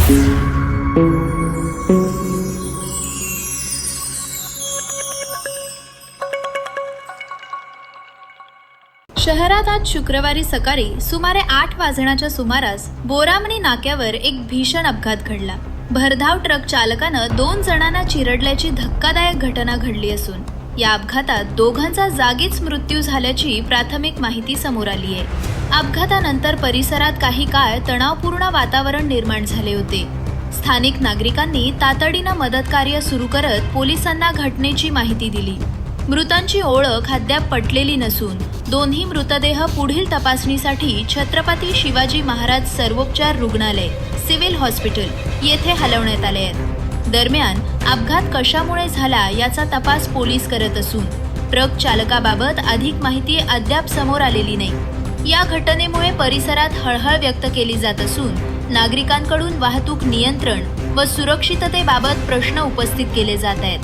शहरात आज शुक्रवारी सकाळी सुमारे 8 वाजण्याच्या सुमारास बोरामणी नाक्यावर एक भीषण अपघात घडला। भरधाव ट्रक चालकानं 2 जणांना चिरडल्याची धक्कादायक घटना घडली असून या अपघातात दोघांचा जागीच मृत्यू झाल्याची प्राथमिक माहिती समोर आली आहे। अपघातानंतर परिसरात काही काळ तणावपूर्ण वातावरण निर्माण झाले होते। स्थानिक नागरिकांनी तातडीनं मदत कार्य सुरू करत पोलिसांना घटनेची माहिती दिली। मृतांची ओळख अद्याप पटलेली नसून दोन्ही मृतदेह पुढील तपासणीसाठी छत्रपती शिवाजी महाराज सर्वोपचार रुग्णालय सिव्हिल हॉस्पिटल येथे हलवण्यात आले आहेत। दरम्यान अपघात कशामुळे झाला याचा तपास पोलीस करत असून ट्रक चालकाबाबत अधिक माहिती अद्याप समोर आलेली नाही। या घटनेमुळे परिसरात हळहळ व्यक्त केली जात असून नागरिकांकडून वाहतूक नियंत्रण व सुरक्षिततेबाबत प्रश्न उपस्थित केले जात आहेत।